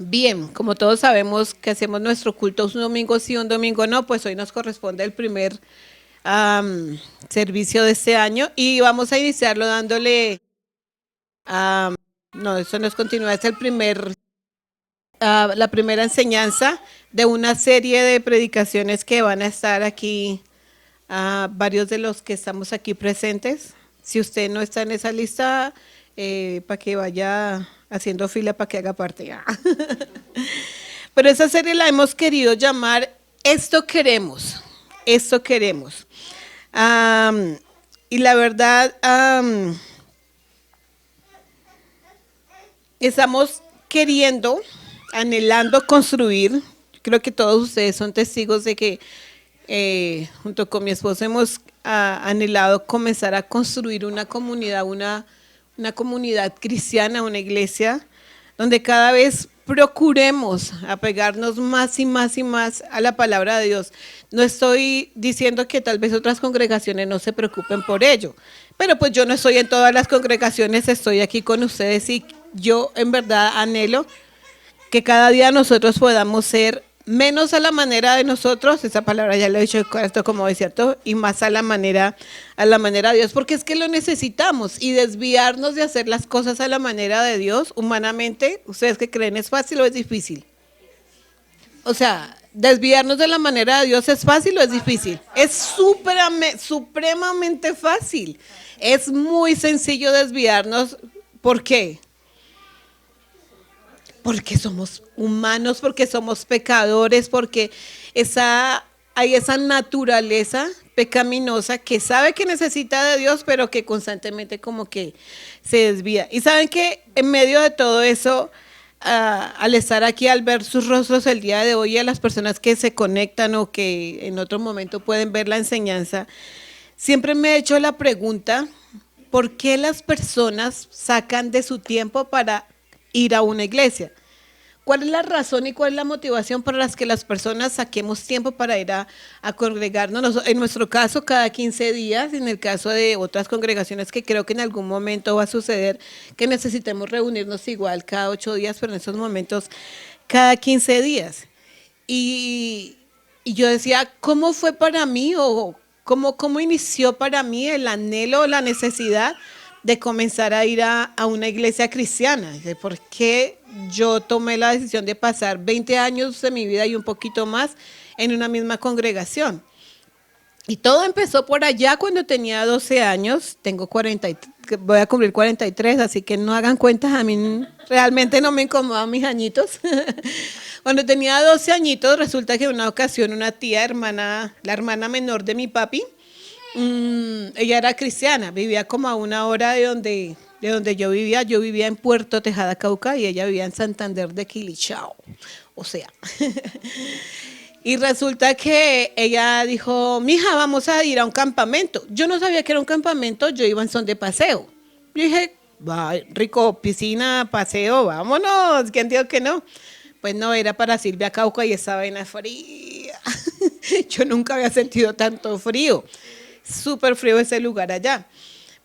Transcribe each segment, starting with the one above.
Bien, como todos sabemos que hacemos nuestro culto un domingo sí, un domingo no, pues hoy nos corresponde el primer servicio de este año y vamos a iniciarlo dándole, no, eso no es continuar, es el la primera enseñanza de una serie de predicaciones que van a estar aquí, varios de los que estamos aquí presentes. Si usted no está en esa lista, para que vaya haciendo fila para que haga parte. Pero esa serie la hemos querido llamar Esto queremos, esto queremos. Y la verdad, estamos queriendo, anhelando construir, creo que todos ustedes son testigos de que junto con mi esposo hemos anhelado comenzar a construir una comunidad, una comunidad cristiana, una iglesia, donde cada vez procuremos apegarnos más y más y más a la palabra de Dios. No estoy diciendo que tal vez otras congregaciones no se preocupen por ello, pero pues yo no estoy en todas las congregaciones, estoy aquí con ustedes y yo en verdad anhelo que cada día nosotros podamos ser menos a la manera de nosotros, esa palabra ya lo he dicho esto como es cierto, y más a la manera de Dios, porque es que lo necesitamos y desviarnos de hacer las cosas a la manera de Dios, humanamente, ¿ustedes qué creen? ¿Es fácil o es difícil? O sea, desviarnos de la manera de Dios es fácil o es difícil. Es supremamente fácil. Es muy sencillo desviarnos. ¿Por qué? Porque somos humanos, porque somos pecadores, porque hay esa naturaleza pecaminosa que sabe que necesita de Dios, pero que constantemente como que se desvía. Y saben que en medio de todo eso, al estar aquí, al ver sus rostros el día de hoy, a las personas que se conectan o que en otro momento pueden ver la enseñanza, siempre me he hecho la pregunta, ¿por qué las personas sacan de su tiempo para ir a una iglesia? ¿Cuál es la razón y cuál es la motivación para las que las personas saquemos tiempo para ir a congregarnos? En nuestro caso, cada 15 días, en el caso de otras congregaciones que creo que en algún momento va a suceder que necesitemos reunirnos igual cada 8 días, pero en estos momentos cada 15 días. Y, y yo decía, ¿cómo fue para mí o cómo inició para mí el anhelo o la necesidad de comenzar a ir a una iglesia cristiana? ¿Por qué yo tomé la decisión de pasar 20 años de mi vida y un poquito más en una misma congregación? Y todo empezó por allá cuando tenía 12 años, tengo 40, voy a cumplir 43, así que no hagan cuentas, a mí realmente no me incomodan mis añitos. Cuando tenía 12 añitos, resulta que en una ocasión una tía hermana, la hermana menor de mi papi, ella era cristiana, vivía como a una hora de donde yo vivía en Puerto Tejada, Cauca, y ella vivía en Santander de Quilichao, o sea. Y resulta que ella dijo, mija, vamos a ir a un campamento. Yo no sabía que era un campamento, yo iba en son de paseo. Yo dije, va, rico, piscina, paseo, vámonos, ¿quién dijo que no? Pues no, era para Silvia Cauca y esa vaina fría. Yo nunca había sentido tanto frío. Súper frío ese lugar allá.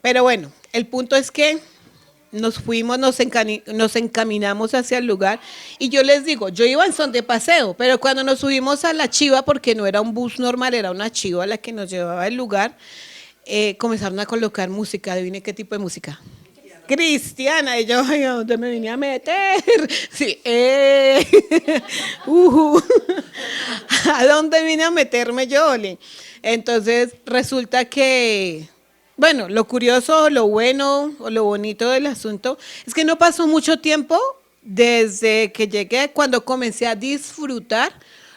Pero bueno, el punto es que nos fuimos, nos encaminamos hacia el lugar y yo les digo, yo iba en son de paseo, pero cuando nos subimos a la chiva, porque no era un bus normal, era una chiva la que nos llevaba al lugar, comenzaron a colocar música. Adivine qué tipo de música. Cristiana, y yo, ay, ¿a dónde me vine a meter? Sí, ¿a dónde vine a meterme yo, Oli? Entonces resulta que, bueno, lo curioso, lo bueno o lo bonito del asunto es que no pasó mucho tiempo desde que llegué cuando comencé a disfrutar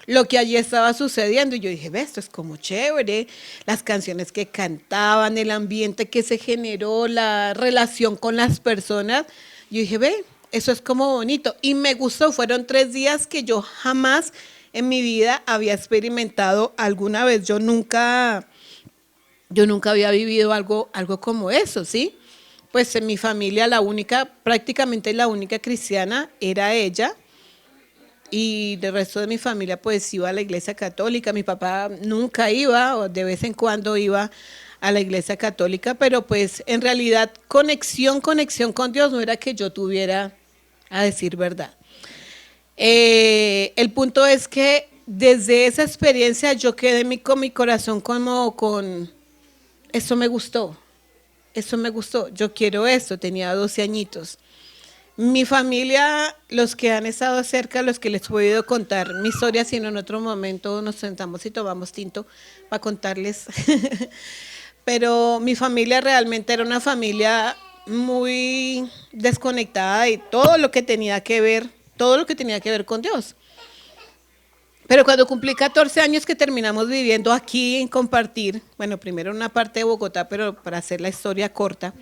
lo que allí estaba sucediendo. Y yo dije, ve, esto es como chévere, las canciones que cantaban, el ambiente que se generó, la relación con las personas. Yo dije, ve, eso es como bonito. Y me gustó, fueron 3 días que yo jamás en mi vida había experimentado alguna vez. Yo nunca había vivido algo como eso, ¿sí? Pues en mi familia la única, prácticamente la única cristiana era ella y del resto de mi familia pues iba a la iglesia católica. Mi papá nunca iba o de vez en cuando iba a la iglesia católica, pero pues en realidad conexión con Dios no era que yo tuviera, a decir verdad. El punto es que desde esa experiencia yo quedé con mi corazón como con, eso me gustó, eso me gustó, yo quiero esto, tenía 12 añitos. Mi familia, los que han estado cerca, los que les he podido contar mi historia, sino en otro momento nos sentamos y tomamos tinto para contarles. Pero mi familia realmente era una familia muy desconectada de todo lo que tenía que ver, todo lo que tenía que ver con Dios. Pero cuando cumplí 14 años que terminamos viviendo aquí en Compartir, bueno, primero en una parte de Bogotá, pero para hacer la historia corta,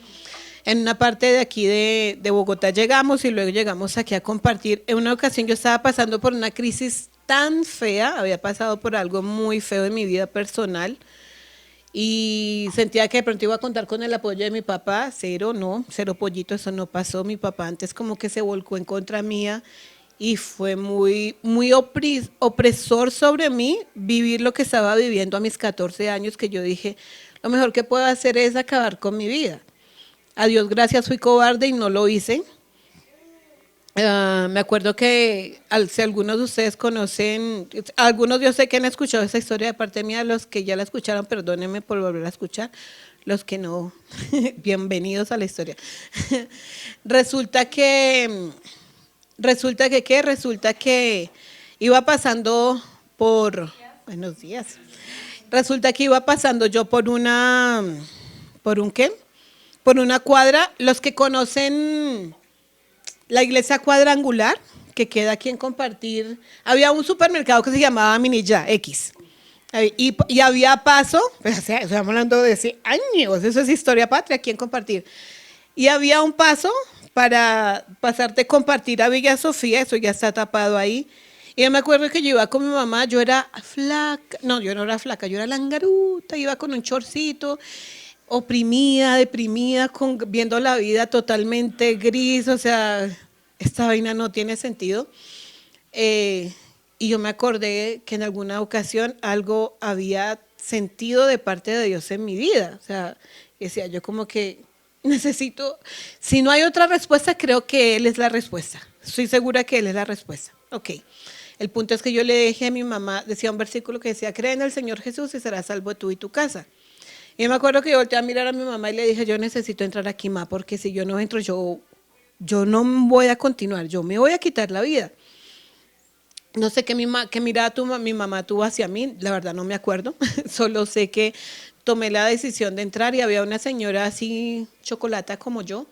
en una parte de aquí de Bogotá llegamos y luego llegamos aquí a Compartir. En una ocasión yo estaba pasando por una crisis tan fea, había pasado por algo muy feo en mi vida personal y sentía que de pronto iba a contar con el apoyo de mi papá. Cero, no, cero pollito, eso no pasó. Mi papá antes como que se volcó en contra mía y fue muy opresor sobre mí vivir lo que estaba viviendo a mis 14 años, que yo dije, lo mejor que puedo hacer es acabar con mi vida. A Dios gracias fui cobarde y no lo hice. Me acuerdo que si algunos de ustedes conocen, algunos yo sé que han escuchado esa historia de parte mía, los que ya la escucharon, perdónenme por volver a escuchar, los que no, bienvenidos a la historia. Resulta que, ¿qué? Resulta que iba pasando por, buenos días, resulta que iba pasando yo ¿por un qué? Por una cuadra, los que conocen la iglesia cuadrangular, que queda aquí en Compartir, había un supermercado que se llamaba Minilla X. Y había paso, pues, o sea, estamos hablando de hace años, eso es historia patria aquí en Compartir. Y había un paso para pasarte Compartir a Villa Sofía, eso ya está tapado ahí. Y yo me acuerdo que yo iba con mi mamá, yo era flaca, no, yo no era flaca, yo era langaruta, iba con un chorcito, oprimida, deprimida, viendo la vida totalmente gris, o sea, esta vaina no tiene sentido. Y yo me acordé que en alguna ocasión algo había sentido de parte de Dios en mi vida. O sea, decía yo como que necesito, si no hay otra respuesta, creo que Él es la respuesta. Estoy segura que Él es la respuesta. Ok. El punto es que yo le dije a mi mamá, decía un versículo que decía, cree en el Señor Jesús y serás salvo tú y tu casa. Y me acuerdo que yo volteé a mirar a mi mamá y le dije, yo necesito entrar aquí, ma, porque si yo no entro, yo no voy a continuar, yo me voy a quitar la vida. No sé qué mirada mi mamá tuvo hacia mí, la verdad no me acuerdo, solo sé que tomé la decisión de entrar y había una señora así chocolata como yo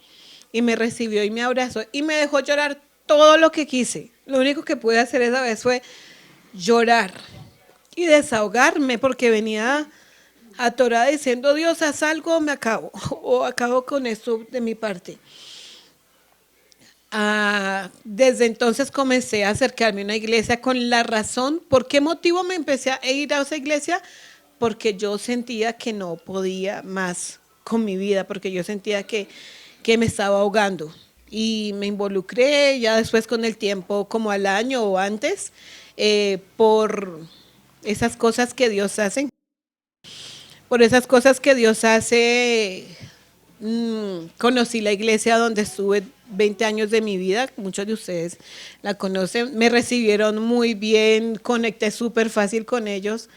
y me recibió y me abrazó y me dejó llorar todo lo que quise. Lo único que pude hacer esa vez fue llorar y desahogarme porque venía atorada diciendo, Dios, haz algo o me acabo, o acabo con esto de mi parte. Desde entonces comencé a acercarme a una iglesia con la razón. ¿Por qué motivo me empecé a ir a esa iglesia? Porque yo sentía que no podía más con mi vida, porque yo sentía que me estaba ahogando. Y me involucré ya después con el tiempo, como al año o antes, por esas cosas que Dios hace. Por esas cosas que Dios hace, conocí la iglesia donde estuve 20 años de mi vida, muchos de ustedes la conocen, me recibieron muy bien, conecté súper fácil con ellos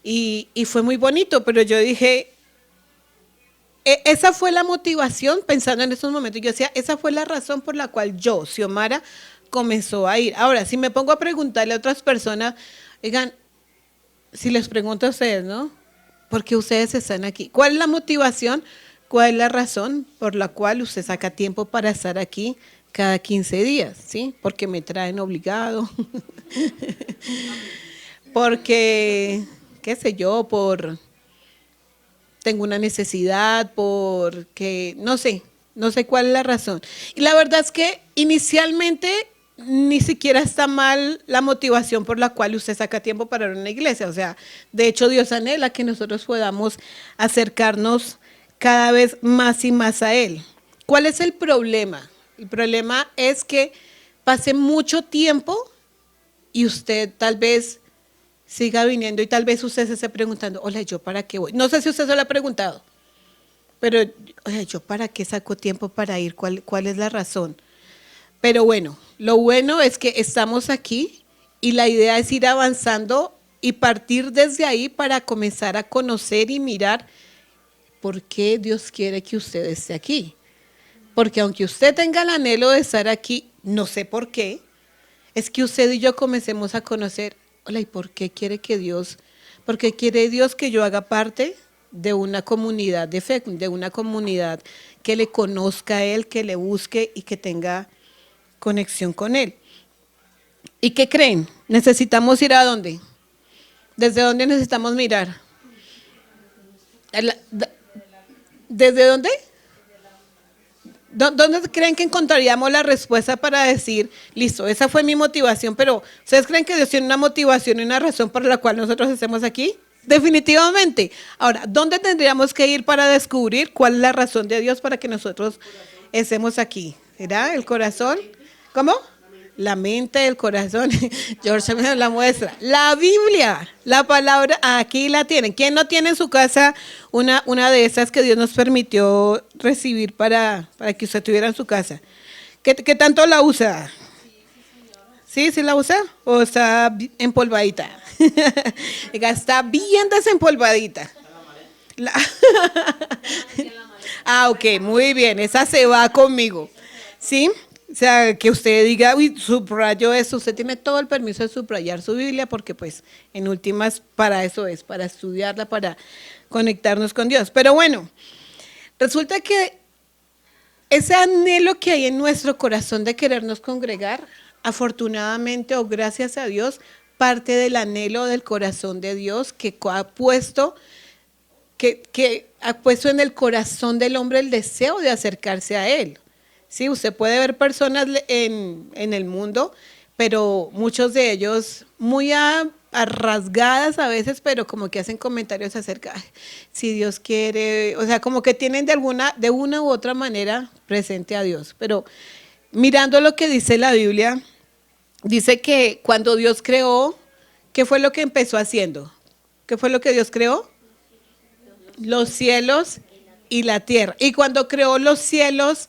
y fue muy bonito, pero yo dije, esa fue la motivación, pensando en esos momentos, yo decía, esa fue la razón por la cual yo, Xiomara, comenzó a ir. Ahora, si me pongo a preguntarle a otras personas, oigan, si les pregunto a ustedes, ¿no? ¿Por qué ustedes están aquí? ¿Cuál es la motivación? ¿Cuál es la razón por la cual usted saca tiempo para estar aquí cada 15 días? ¿Sí? Porque me traen obligado. Porque, qué sé yo, tengo una necesidad, porque, no sé cuál es la razón. Y la verdad es que inicialmente ni siquiera está mal la motivación por la cual usted saca tiempo para ir a una iglesia. O sea, de hecho Dios anhela que nosotros podamos acercarnos cada vez más y más a Él. ¿Cuál es el problema? El problema es que pase mucho tiempo y usted tal vez siga viniendo y tal vez usted se esté preguntando, hola, ¿yo para qué voy? No sé si usted se lo ha preguntado, pero, oye, ¿yo para qué saco tiempo para ir? ¿Cuál es la razón? Pero bueno, lo bueno es que estamos aquí y la idea es ir avanzando y partir desde ahí para comenzar a conocer y mirar por qué Dios quiere que usted esté aquí. Porque aunque usted tenga el anhelo de estar aquí, no sé por qué, es que usted y yo comencemos a conocer, hola, ¿y por qué quiere que Dios, por qué quiere Dios que yo haga parte de una comunidad de fe, de una comunidad que le conozca a Él, que le busque y que tenga conexión con Él? ¿Y qué creen? ¿Necesitamos ir a dónde? ¿Desde dónde necesitamos mirar? ¿Desde dónde? ¿Dónde creen que encontraríamos la respuesta para decir, listo, esa fue mi motivación, pero ¿ustedes creen que Dios tiene una motivación y una razón por la cual nosotros estemos aquí? Definitivamente. Ahora, ¿dónde tendríamos que ir para descubrir cuál es la razón de Dios para que nosotros estemos aquí? ¿Será el corazón? ¿Cómo? La mente, el corazón. George me la muestra. La Biblia, la palabra, aquí la tienen. ¿Quién no tiene en su casa una de esas que Dios nos permitió recibir para que usted tuviera en su casa? ¿Qué tanto la usa? ¿Sí? ¿Sí la usa? ¿O está empolvadita? Está bien desempolvadita. La- ok, muy bien. Esa se va conmigo. ¿Sí? O sea, que usted diga, uy, subrayo eso, usted tiene todo el permiso de subrayar su Biblia porque pues en últimas para eso es, para estudiarla, para conectarnos con Dios. Pero bueno, resulta que ese anhelo que hay en nuestro corazón de querernos congregar, afortunadamente o gracias a Dios, parte del anhelo del corazón de Dios que ha puesto en el corazón del hombre el deseo de acercarse a Él. Sí, usted puede ver personas en el mundo, pero muchos de ellos muy a rasgadas a veces, pero como que hacen comentarios acerca, "Ay, si Dios quiere", o sea, como que tienen de una u otra manera presente a Dios. Pero mirando lo que dice la Biblia, dice que cuando Dios creó, ¿qué fue lo que empezó haciendo? ¿Qué fue lo que Dios creó? Los cielos y la tierra. Y cuando creó los cielos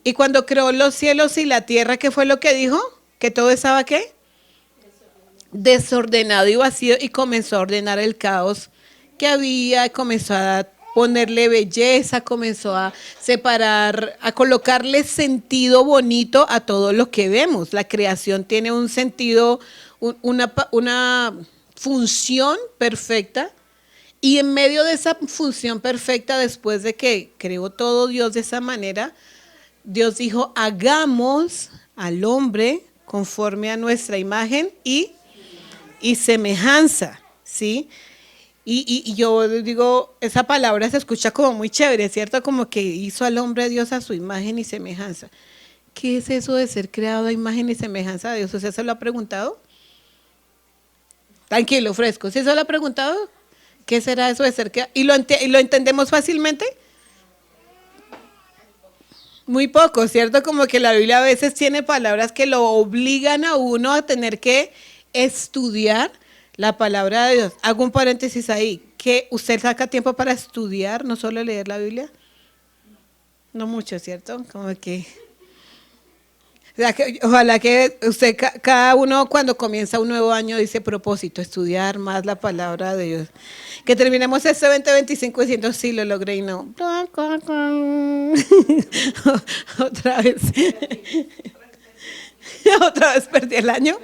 y la tierra, ¿qué fue lo que dijo? Que todo estaba ¿qué? Desordenado y vacío, y comenzó a ordenar el caos que había, comenzó a ponerle belleza, comenzó a separar, a colocarle sentido bonito a todo lo que vemos. La creación tiene un sentido, una función perfecta. Y en medio de esa función perfecta, después de que creó todo Dios de esa manera, Dios dijo, hagamos al hombre conforme a nuestra imagen y semejanza, ¿sí? Y yo digo, esa palabra se escucha como muy chévere, ¿cierto? Como que hizo al hombre Dios a su imagen y semejanza. ¿Qué es eso de ser creado a imagen y semejanza de Dios? ¿Usted se lo ha preguntado? Tranquilo, fresco. ¿Sí se lo ha preguntado? ¿Qué será eso de ser creado? ¿Y lo entendemos fácilmente? Muy poco, ¿cierto? Como que la Biblia a veces tiene palabras que lo obligan a uno a tener que estudiar la palabra de Dios. Hago un paréntesis ahí, que usted saca tiempo para estudiar, no solo leer la Biblia. No mucho, ¿cierto? Como que... O sea, ojalá que usted, cada uno cuando comienza un nuevo año dice propósito, estudiar más la palabra de Dios. Que terminemos este 2025 diciendo, sí, lo logré y no. Otra vez. Otra vez perdí el año.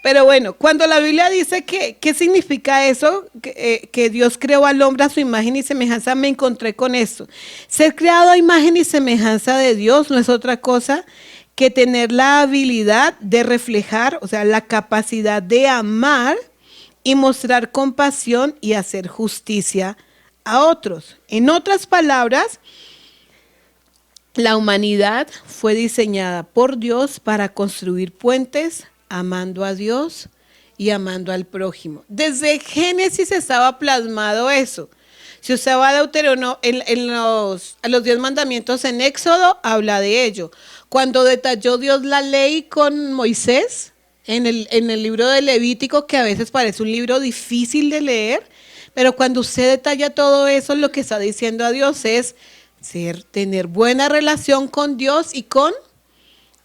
Pero bueno, cuando la Biblia dice ¿qué significa eso? Que Dios creó al hombre a su imagen y semejanza, me encontré con esto. Ser creado a imagen y semejanza de Dios no es otra cosa que tener la habilidad de reflejar, o sea, la capacidad de amar y mostrar compasión y hacer justicia a otros. En otras palabras, la humanidad fue diseñada por Dios para construir puentes, amando a Dios y amando al prójimo. Desde Génesis estaba plasmado eso. Si usted va a Deuteronomio, a los 10 mandamientos en Éxodo, habla de ello. Cuando detalló Dios la ley con Moisés, en el libro de Levítico, que a veces parece un libro difícil de leer, pero cuando usted detalla todo eso, lo que está diciendo a Dios es, tener buena relación con Dios y con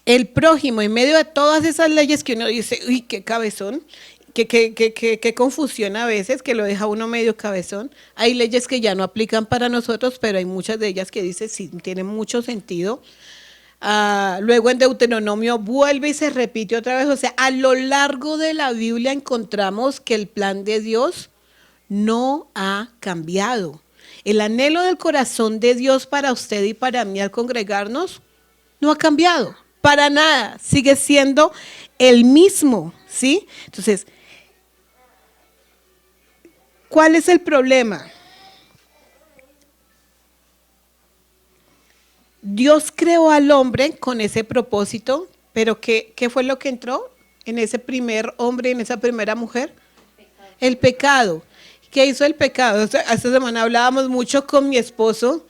el prójimo, en medio de todas esas leyes que uno dice, uy, qué cabezón, qué confusión a veces, que lo deja uno medio cabezón. Hay leyes que ya no aplican para nosotros, pero hay muchas de ellas que dice sí, tienen mucho sentido. Luego en Deuteronomio vuelve y se repite otra vez. O sea, a lo largo de la Biblia encontramos que el plan de Dios no ha cambiado. El anhelo del corazón de Dios para usted y para mí al congregarnos no ha cambiado. Para nada, sigue siendo el mismo, ¿sí? Entonces, ¿cuál es el problema? Dios creó al hombre con ese propósito, pero ¿qué fue lo que entró en ese primer hombre, en esa primera mujer? El pecado. ¿Qué hizo el pecado? O sea, esta semana hablábamos mucho con mi esposo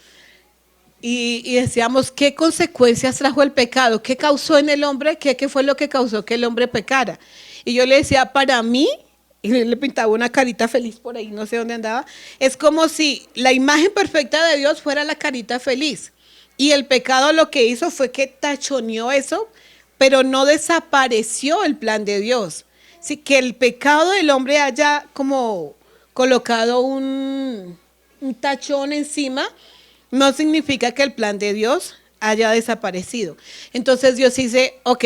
y decíamos, ¿qué consecuencias trajo el pecado? ¿Qué causó en el hombre? ¿Qué fue lo que causó que el hombre pecara? Y yo le decía, para mí, y le pintaba una carita feliz por ahí, no sé dónde andaba, es como si la imagen perfecta de Dios fuera la carita feliz. Y el pecado lo que hizo fue que tachoneó eso, pero no desapareció el plan de Dios. Sí, que el pecado del hombre haya como colocado un tachón encima, no significa que el plan de Dios haya desaparecido. Entonces Dios dice, ok,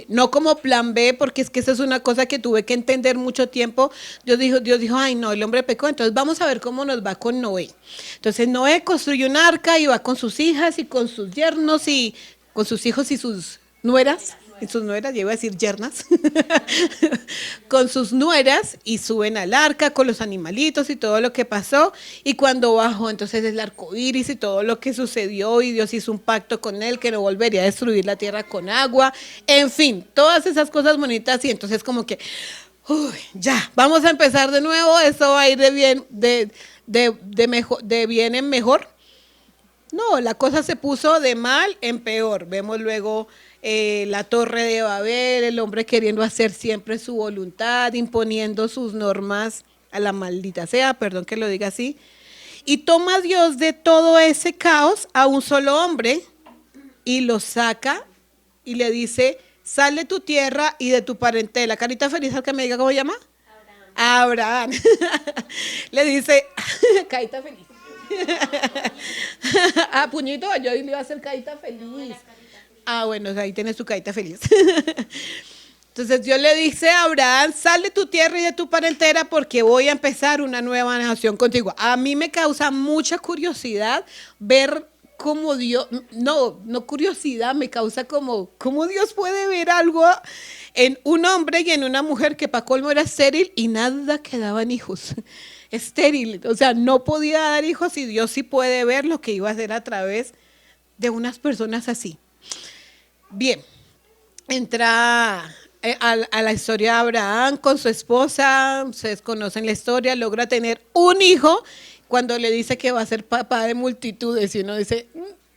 no como plan B, porque es que esa es una cosa que tuve que entender mucho tiempo. Dios dijo, ay no, el hombre pecó, entonces vamos a ver cómo nos va con Noé. Entonces Noé construyó un arca y va con sus hijas y con sus yernos y con sus hijos y sus nueras. Y sus nueras, yo iba a decir yernas, con sus nueras y suben al arca con los animalitos y todo lo que pasó. Y cuando bajó, entonces el arco iris y todo lo que sucedió, y Dios hizo un pacto con él que no volvería a destruir la tierra con agua. En fin, todas esas cosas bonitas. Y entonces, como que, uy, ya, vamos a empezar de nuevo. Eso va a ir de bien, de bien en mejor. No, la cosa se puso de mal en peor. Vemos luego la torre de Babel, el hombre queriendo hacer siempre su voluntad, imponiendo sus normas a la maldita sea, perdón que lo diga así. Y toma Dios de todo ese caos a un solo hombre y lo saca y le dice, sal de tu tierra y de tu parentela. Carita feliz, al que me diga cómo se llama. Abraham. Le dice, carita feliz. Puñito, yo le iba a hacer carita feliz. Bueno, ahí tienes tu carita feliz. Entonces Dios le dice a Abraham, sal de tu tierra y de tu parentela porque voy a empezar una nueva nación contigo. A mí me causa mucha curiosidad ver cómo Dios, no curiosidad, me causa como, cómo Dios puede ver algo en un hombre y en una mujer que para colmo era estéril y nada quedaban hijos. Estéril, o sea, no podía dar hijos y Dios sí puede ver lo que iba a hacer a través de unas personas así. Bien, entra a la historia de Abraham con su esposa, ustedes conocen la historia, logra tener un hijo cuando le dice que va a ser papá de multitudes y uno dice,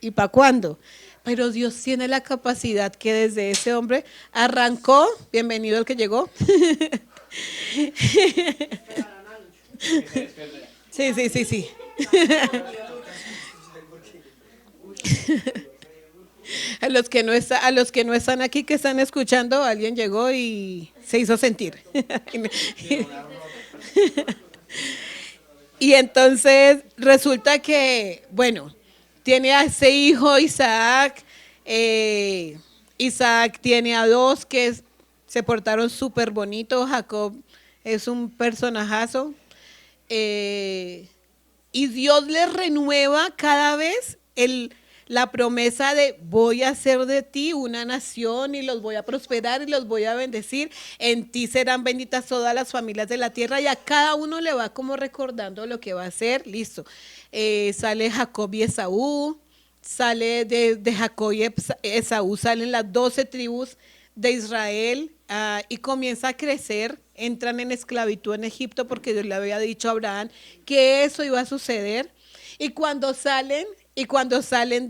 ¿y para cuándo? Pero Dios tiene la capacidad que desde ese hombre arrancó, bienvenido el que llegó. Sí. A los que no están aquí, que están escuchando, alguien llegó y se hizo sentir. Y entonces resulta que, bueno, tiene a ese hijo Isaac. Isaac tiene a dos que se portaron súper bonitos. Jacob es un personajazo. Y Dios le renueva cada vez la promesa de voy a hacer de ti una nación y los voy a prosperar y los voy a bendecir. En ti serán benditas todas las familias de la tierra, y a cada uno le va como recordando lo que va a hacer. Listo. Sale Jacob y Esaú, sale de Jacob y Esaú, salen las 12 tribus de Israel y comienza a crecer. Entran en esclavitud en Egipto porque Dios le había dicho a Abraham que eso iba a suceder. Y cuando salen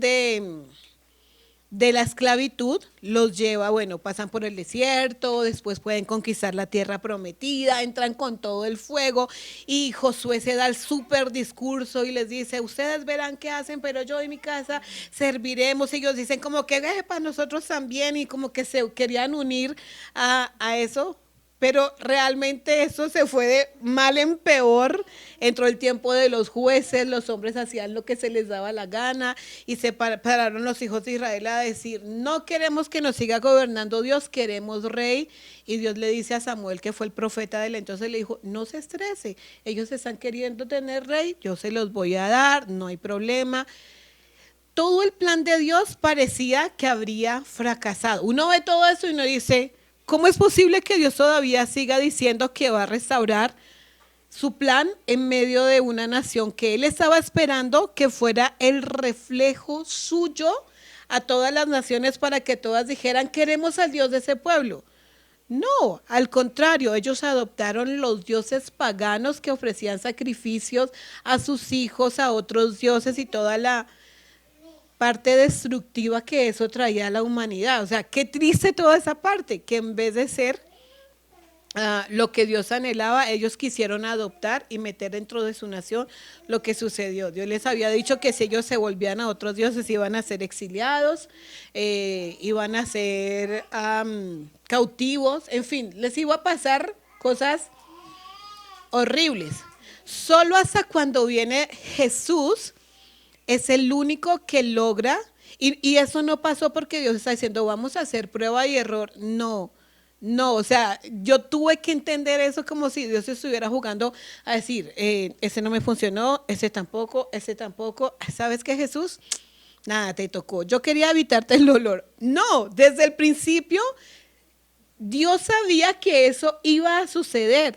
de de la esclavitud, los lleva, bueno, pasan por el desierto, después pueden conquistar la tierra prometida, entran con todo el fuego y Josué se da el súper discurso y les dice, ustedes verán qué hacen, pero yo en mi casa serviremos. Y ellos dicen como que para nosotros también y como que se querían unir a eso. Pero realmente eso se fue de mal en peor. Entró el tiempo de los jueces, los hombres hacían lo que se les daba la gana y se pararon los hijos de Israel a decir, no queremos que nos siga gobernando Dios, queremos rey. Y Dios le dice a Samuel, que fue el profeta de él, entonces le dijo, no se estrese, ellos están queriendo tener rey, yo se los voy a dar, no hay problema. Todo el plan de Dios parecía que habría fracasado. Uno ve todo eso y uno dice, ¿cómo es posible que Dios todavía siga diciendo que va a restaurar su plan en medio de una nación que él estaba esperando que fuera el reflejo suyo a todas las naciones para que todas dijeran, queremos al Dios de ese pueblo? No, al contrario, ellos adoptaron los dioses paganos que ofrecían sacrificios a sus hijos, a otros dioses y toda la parte destructiva que eso traía a la humanidad. O sea, qué triste toda esa parte, que en vez de ser lo que Dios anhelaba, ellos quisieron adoptar y meter dentro de su nación lo que sucedió. Dios les había dicho que si ellos se volvían a otros dioses iban a ser exiliados, iban a ser cautivos, en fin, les iba a pasar cosas horribles. Solo hasta cuando viene Jesús es el único que logra, y eso no pasó porque Dios está diciendo vamos a hacer prueba y error. No, no, o sea, yo tuve que entender eso como si Dios estuviera jugando a decir, ese no me funcionó, ese tampoco, ¿sabes qué, Jesús? Nada, te tocó, yo quería evitarte el dolor. No, desde el principio Dios sabía que eso iba a suceder,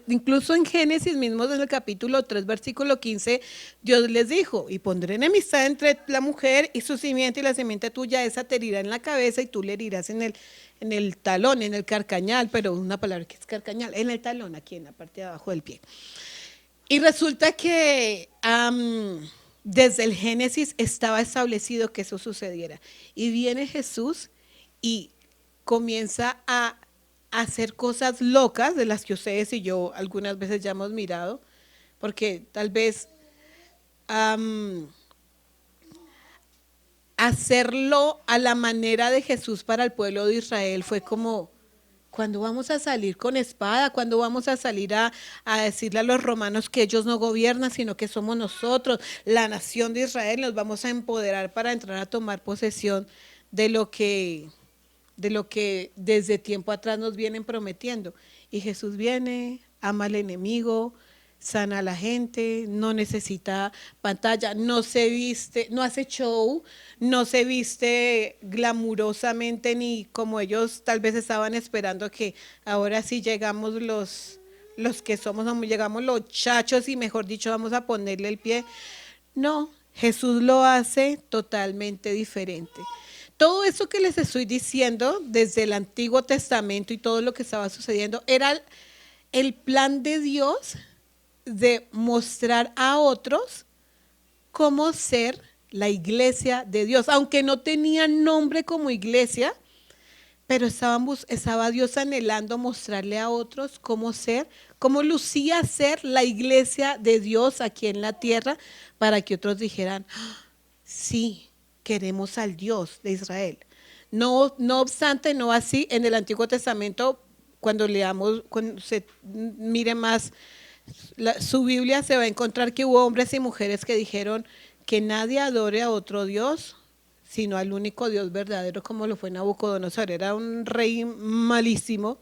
incluso en Génesis mismo, en el capítulo 3, versículo 15, Dios les dijo, y pondré enemistad entre la mujer y su simiente, y la simiente tuya, esa te herirá en la cabeza y tú le herirás en el talón, en el carcañal, pero una palabra que es carcañal, en el talón, aquí en la parte de abajo del pie. Y resulta que desde el Génesis estaba establecido que eso sucediera. Y viene Jesús y comienza a hacer cosas locas de las que ustedes y yo algunas veces ya hemos mirado, porque tal vez hacerlo a la manera de Jesús para el pueblo de Israel fue como, ¿cuándo vamos a salir con espada? ¿Cuándo vamos a salir a decirle a los romanos que ellos no gobiernan, sino que somos nosotros, la nación de Israel, nos vamos a empoderar para entrar a tomar posesión de lo que desde tiempo atrás nos vienen prometiendo? Y Jesús viene, ama al enemigo, sana a la gente, no necesita pantalla, no se viste, no hace show, no se viste glamurosamente ni como ellos tal vez estaban esperando que ahora sí llegamos los que somos, llegamos los chachos y mejor dicho vamos a ponerle el pie. No, Jesús lo hace totalmente diferente. Todo eso que les estoy diciendo desde el Antiguo Testamento y todo lo que estaba sucediendo era el plan de Dios de mostrar a otros cómo ser la iglesia de Dios, aunque no tenían nombre como iglesia, pero estaba Dios anhelando mostrarle a otros cómo ser, cómo lucía ser la iglesia de Dios aquí en la tierra, para que otros dijeran, sí, queremos al Dios de Israel. No obstante, no así en el Antiguo Testamento, cuando leamos, cuando se mire más su Biblia, se va a encontrar que hubo hombres y mujeres que dijeron que nadie adore a otro Dios, sino al único Dios verdadero, como lo fue Nabucodonosor. Era un rey malísimo,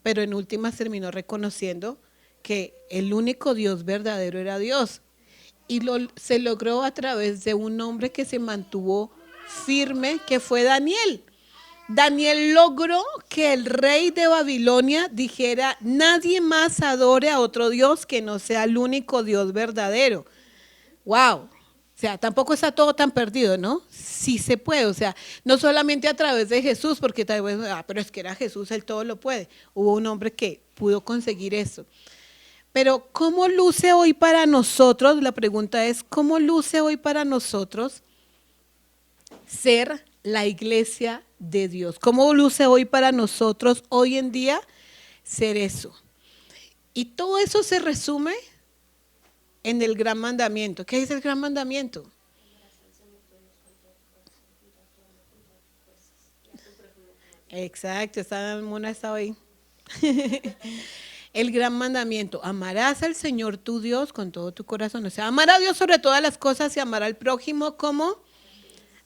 pero en últimas terminó reconociendo que el único Dios verdadero era Dios. Y se logró a través de un hombre que se mantuvo firme, que fue Daniel. Daniel logró que el rey de Babilonia dijera, nadie más adore a otro Dios que no sea el único Dios verdadero. ¡Wow! O sea, tampoco está todo tan perdido, ¿no? Sí se puede, o sea, no solamente a través de Jesús, porque tal vez, pero es que era Jesús, él todo lo puede. Hubo un hombre que pudo conseguir eso. Pero ¿cómo luce hoy para nosotros? La pregunta es, ¿cómo luce hoy para nosotros ser la iglesia de Dios. ¿Cómo luce hoy para nosotros, hoy en día, ser eso? Y todo eso se resume en el gran mandamiento. ¿Qué es el gran mandamiento? Exacto, esta mona está ahí. El gran mandamiento, amarás al Señor tu Dios con todo tu corazón. O sea, amar a Dios sobre todas las cosas y amar al prójimo como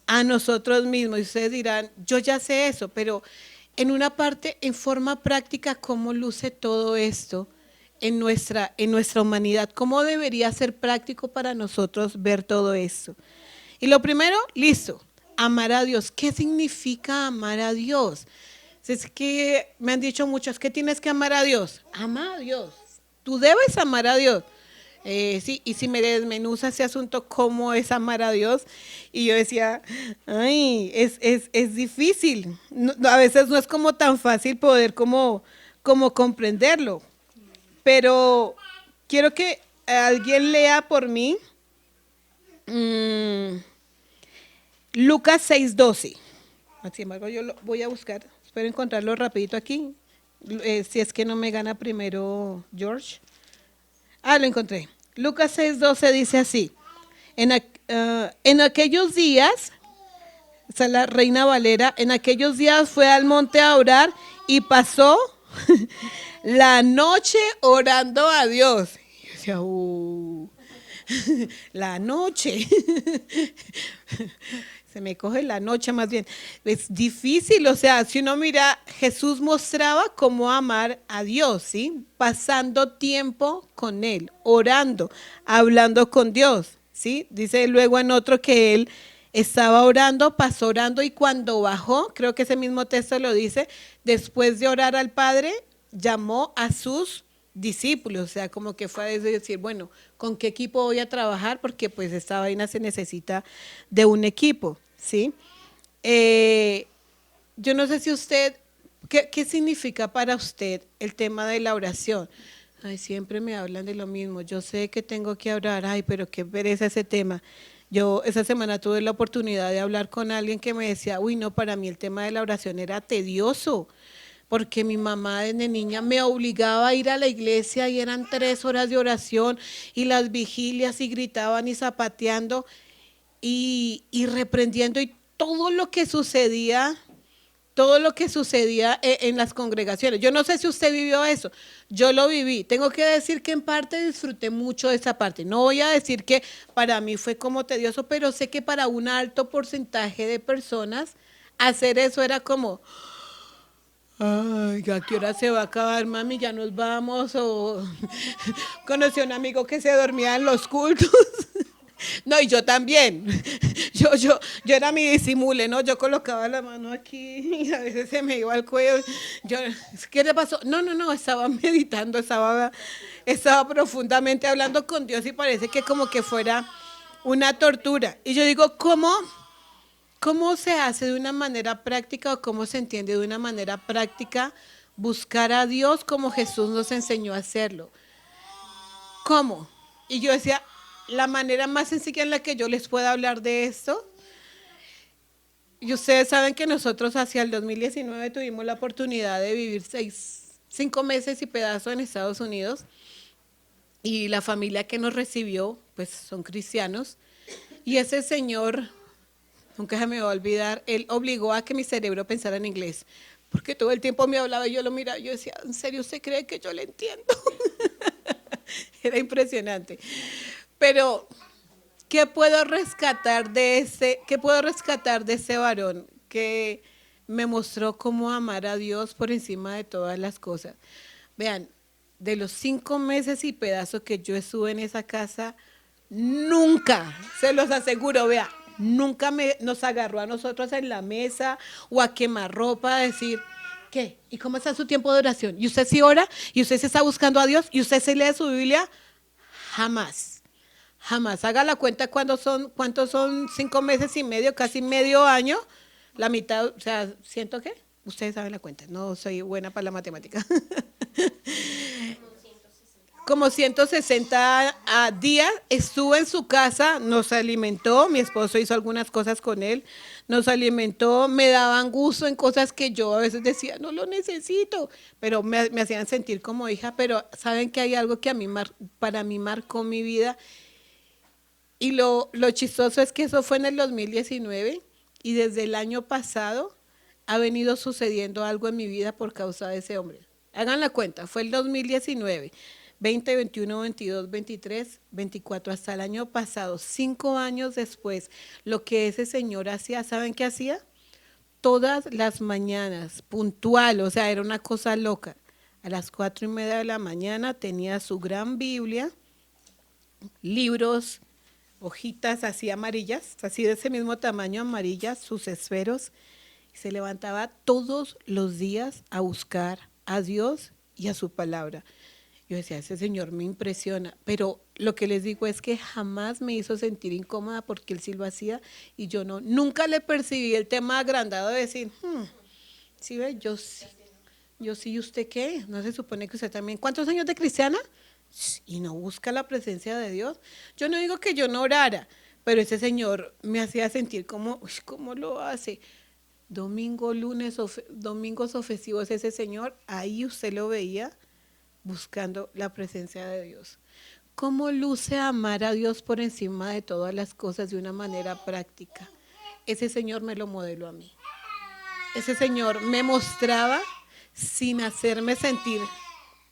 a nosotros mismos. Y ustedes dirán, yo ya sé eso, pero en una parte, en forma práctica, ¿cómo luce todo esto en nuestra humanidad? ¿Cómo debería ser práctico para nosotros ver todo esto? Y lo primero, listo, amar a Dios. ¿Qué significa amar a Dios? Es que me han dicho muchos, ¿qué tienes que amar a Dios? Ama a Dios. Tú debes amar a Dios. Sí, y si me desmenuza ese asunto, ¿cómo es amar a Dios? Y yo decía, ay, es difícil. A veces no es como tan fácil poder como comprenderlo. Pero quiero que alguien lea por mí mm, Lucas 6:12. Sin embargo, yo lo voy a buscar. Espero encontrarlo rapidito aquí. Si es que no me gana primero George. Ah, lo encontré. Lucas 6:12 dice así. En aquellos días, esa es la Reina Valera, en aquellos días fue al monte a orar y pasó la noche orando a Dios. Y yo decía, la noche. Se me coge la noche más bien. Es difícil, o sea, si uno mira, Jesús mostraba cómo amar a Dios, ¿sí? Pasando tiempo con Él, orando, hablando con Dios, ¿sí? Dice luego en otro que Él estaba orando, pasó orando y cuando bajó, creo que ese mismo texto lo dice, después de orar al Padre, llamó a sus discípulos, o sea, como que fue a decir, bueno, ¿con qué equipo voy a trabajar? Porque pues esta vaina se necesita de un equipo, ¿sí? Eh, yo no sé si usted, ¿qué significa para usted el tema de la oración? Ay, siempre me hablan de lo mismo, yo sé que tengo que orar, ay, pero qué pereza ese tema. Yo esa semana tuve la oportunidad de hablar con alguien que me decía, uy, no, para mí el tema de la oración era tedioso porque mi mamá desde niña me obligaba a ir a la iglesia y eran 3 horas de oración y las vigilias y gritaban y zapateando y reprendiendo y todo lo que sucedía en las congregaciones. Yo no sé si usted vivió eso, yo lo viví. Tengo que decir que en parte disfruté mucho de esa parte. No voy a decir que para mí fue como tedioso, pero sé que para un alto porcentaje de personas hacer eso era como, ay, ¿a qué hora se va a acabar, mami? Ya nos vamos. O conocí a un amigo que se dormía en los cultos. No, y yo también. Yo era mi disimule, ¿no? Yo colocaba la mano aquí y a veces se me iba al cuello. Yo, ¿qué le pasó? No, no, no, estaba meditando, estaba profundamente hablando con Dios y parece que como que fuera una tortura. Y yo digo, ¿cómo se hace de una manera práctica o cómo se entiende de una manera práctica buscar a Dios como Jesús nos enseñó a hacerlo? ¿Cómo? Y yo decía, la manera más sencilla en la que yo les pueda hablar de esto, y ustedes saben que nosotros hacia el 2019 tuvimos la oportunidad de vivir 5 meses y pedazo en Estados Unidos, y la familia que nos recibió, pues son cristianos, y ese señor, nunca se me va a olvidar, él obligó a que mi cerebro pensara en inglés, porque todo el tiempo me hablaba y yo lo miraba y yo decía, ¿en serio usted cree que yo le entiendo? Era impresionante. Pero, qué puedo rescatar de ese varón que me mostró cómo amar a Dios por encima de todas las cosas? Vean, de los 5 meses y pedazos que yo estuve en esa casa, nunca, se los aseguro, vea, nunca nos agarró a nosotros en la mesa o a quemar ropa a decir, ¿qué? ¿Y cómo está su tiempo de oración? ¿Y usted sí ora? ¿Y usted se está buscando a Dios? ¿Y usted se lee su Biblia? Jamás. Jamás. Haga la cuenta cuántos son 5 meses y medio, casi medio año. La mitad, o sea, ¿siento qué? Ustedes saben la cuenta. No soy buena para la matemática. como 160 días, estuvo en su casa, nos alimentó, mi esposo hizo algunas cosas con él, nos alimentó, me daban gusto en cosas que yo a veces decía, no lo necesito, pero me hacían sentir como hija, pero saben que hay algo que para mí marcó mi vida y lo chistoso es que eso fue en el 2019 y desde el año pasado ha venido sucediendo algo en mi vida por causa de ese hombre. Hagan la cuenta, fue el 2019, 20, 21, 22, 23, 24, hasta el año pasado, 5 años después, lo que ese señor hacía, ¿saben qué hacía? Todas las mañanas, puntual, o sea, era una cosa loca. A las 4:30 de la mañana tenía su gran Biblia, libros, hojitas así amarillas, así de ese mismo tamaño amarillas, sus esferos, y se levantaba todos los días a buscar a Dios y a su palabra. Yo decía, ese señor me impresiona, pero lo que les digo es que jamás me hizo sentir incómoda porque él sí lo hacía y yo no, nunca le percibí el tema agrandado de decir, sí ve, yo sí, ¿y usted qué? ¿No se supone que usted también? ¿Cuántos años de cristiana? Y no busca la presencia de Dios. Yo no digo que yo no orara, pero ese señor me hacía sentir como, uy, ¿cómo lo hace? Domingo, lunes, domingos ofensivos ese señor, ahí usted lo veía buscando la presencia de Dios. ¿Cómo luce amar a Dios por encima de todas las cosas de una manera práctica? Ese señor me lo modeló a mí. Ese señor me mostraba sin hacerme sentir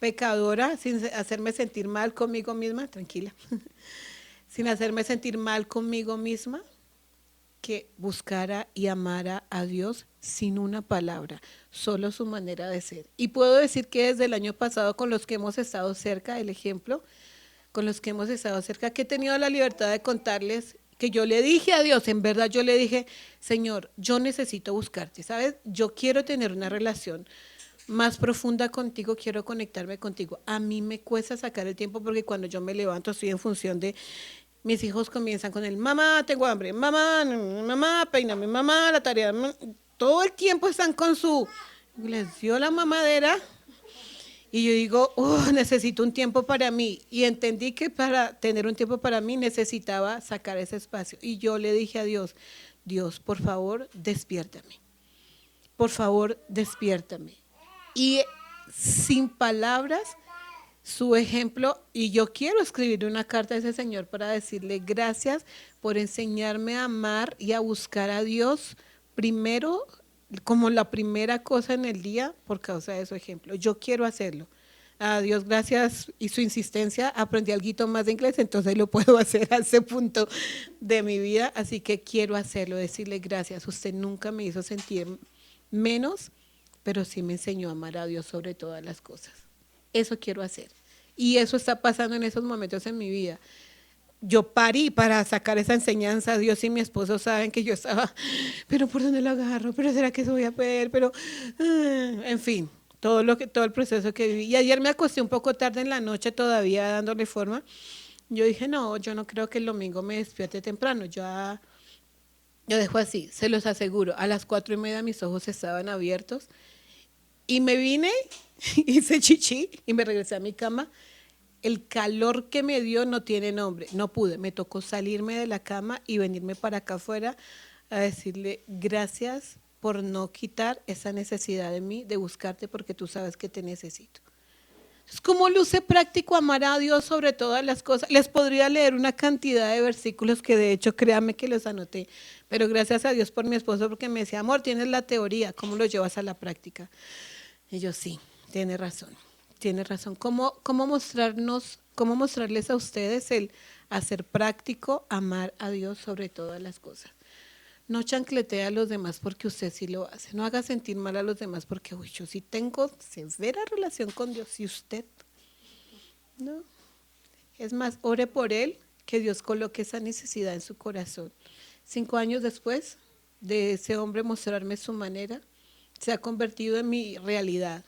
pecadora, sin hacerme sentir mal conmigo misma, tranquila, sin hacerme sentir mal conmigo misma, que buscara y amara a Dios sin una palabra, solo su manera de ser. Y puedo decir que desde el año pasado, con los que hemos estado cerca, el ejemplo, con los que hemos estado cerca, que he tenido la libertad de contarles que yo le dije a Dios, en verdad yo le dije, Señor, yo necesito buscarte, ¿sabes? Yo quiero tener una relación más profunda contigo, quiero conectarme contigo. A mí me cuesta sacar el tiempo porque cuando yo me levanto estoy en función de mis hijos comienzan con el mamá, tengo hambre, mamá, mamá, peíname, mamá, la tarea, todo el tiempo están con su, les dio la mamadera y yo digo, necesito un tiempo para mí y entendí que para tener un tiempo para mí necesitaba sacar ese espacio y yo le dije a Dios, Dios, por favor, despiértame, por favor, despiértame. Y sin palabras, su ejemplo, y yo quiero escribir una carta a ese señor para decirle gracias por enseñarme a amar y a buscar a Dios primero, como la primera cosa en el día, por causa de su ejemplo. Yo quiero hacerlo. A Dios gracias y su insistencia, aprendí algo más de inglés, entonces lo puedo hacer a ese punto de mi vida, así que quiero hacerlo, decirle gracias. Usted nunca me hizo sentir menos, pero sí me enseñó a amar a Dios sobre todas las cosas. Eso quiero hacer. Y eso está pasando en esos momentos en mi vida. Yo parí para sacar esa enseñanza. Dios y mi esposo saben que yo estaba, pero ¿por dónde lo agarro? ¿Pero será que eso voy a poder? Pero, en fin, todo el proceso que viví. Y ayer me acosté un poco tarde en la noche todavía dándole forma. Yo dije, no, yo no creo que el domingo me despierte temprano. Yo dejo así, se los aseguro. A las 4:30 mis ojos estaban abiertos y me vine, hice chichi y me regresé a mi cama. El calor que me dio no tiene nombre, no pude, me tocó salirme de la cama y venirme para acá afuera a decirle gracias por no quitar esa necesidad de mí de buscarte porque tú sabes que te necesito. Es como luce práctico amar a Dios sobre todas las cosas. Les podría leer una cantidad de versículos que de hecho créanme que los anoté, pero gracias a Dios por mi esposo porque me decía, amor, tienes la teoría, ¿cómo lo llevas a la práctica? Y yo sí, tiene razón. Tiene razón. ¿Cómo mostrarles a ustedes el hacer práctico, amar a Dios sobre todas las cosas? No chancletee a los demás porque usted sí lo hace. No haga sentir mal a los demás porque, uy, yo sí tengo severa relación con Dios y usted no. Es más, ore por él, que Dios coloque esa necesidad en su corazón. 5 años después de ese hombre mostrarme su manera, se ha convertido en mi realidad.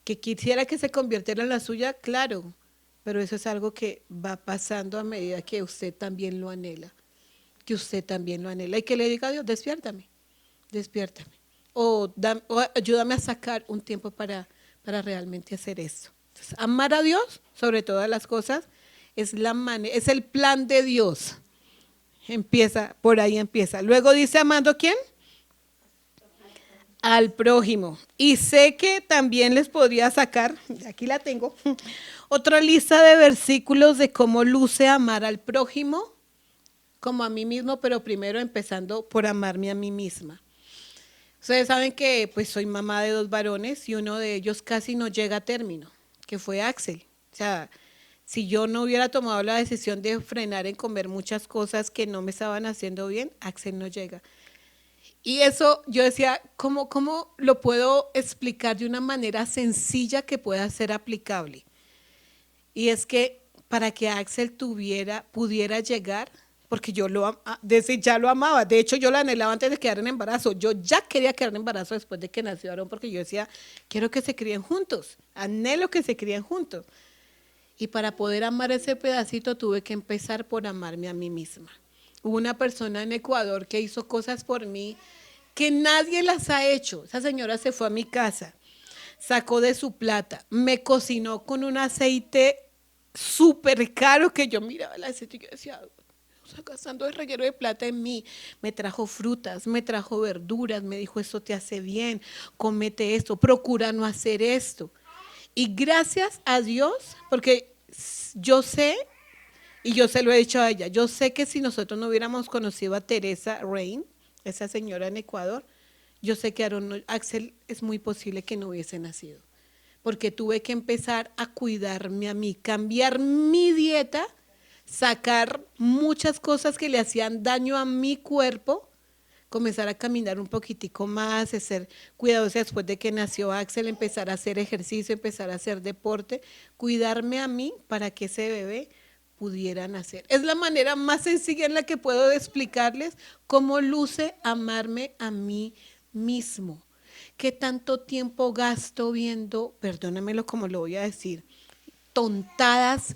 Que quisiera que se convirtiera en la suya, claro, pero eso es algo que va pasando a medida que usted también lo anhela, que usted también lo anhela y que le diga a Dios, despiértame, despiértame, o ayúdame a sacar un tiempo para realmente hacer esto. Entonces, amar a Dios sobre todas las cosas es el plan de Dios. Empieza, por ahí empieza. Luego dice, ¿amando a quién? Al prójimo. Y sé que también les podría sacar, aquí la tengo, otra lista de versículos de cómo luce amar al prójimo como a mí mismo, pero primero empezando por amarme a mí misma. Ustedes saben que pues soy mamá de 2 varones y uno de ellos casi no llega a término, que fue Axel. O sea, si yo no hubiera tomado la decisión de frenar en comer muchas cosas que no me estaban haciendo bien, Axel no llega. Y eso yo decía, ¿cómo lo puedo explicar de una manera sencilla que pueda ser aplicable? Y es que para que Axel pudiera llegar, porque desde ya lo amaba, de hecho yo lo anhelaba antes de quedar en embarazo, yo ya quería quedar en embarazo después de que nació Aarón, porque yo decía, quiero que se críen juntos, anhelo que se críen juntos. Y para poder amar ese pedacito tuve que empezar por amarme a mí misma. Hubo una persona en Ecuador que hizo cosas por mí que nadie las ha hecho. Esa señora se fue a mi casa, sacó de su plata, me cocinó con un aceite súper caro que yo miraba el aceite y yo decía, está gastando el reguero de plata en mí. Me trajo frutas, me trajo verduras, me dijo, esto te hace bien, cómete esto, procura no hacer esto. Y gracias a Dios, porque yo sé, y yo se lo he dicho a ella, yo sé que si nosotros no hubiéramos conocido a Teresa Rain, esa señora en Ecuador, yo sé que Axel es muy posible que no hubiese nacido, porque tuve que empezar a cuidarme a mí, cambiar mi dieta, sacar muchas cosas que le hacían daño a mi cuerpo, comenzar a caminar un poquitico más, a ser cuidadosa después de que nació Axel, empezar a hacer ejercicio, empezar a hacer deporte, cuidarme a mí para que ese bebé pudiera nacer. Es la manera más sencilla en la que puedo explicarles cómo luce amarme a mí mismo. ¿Qué tanto tiempo gasto viendo, perdónamelo como lo voy a decir, tontadas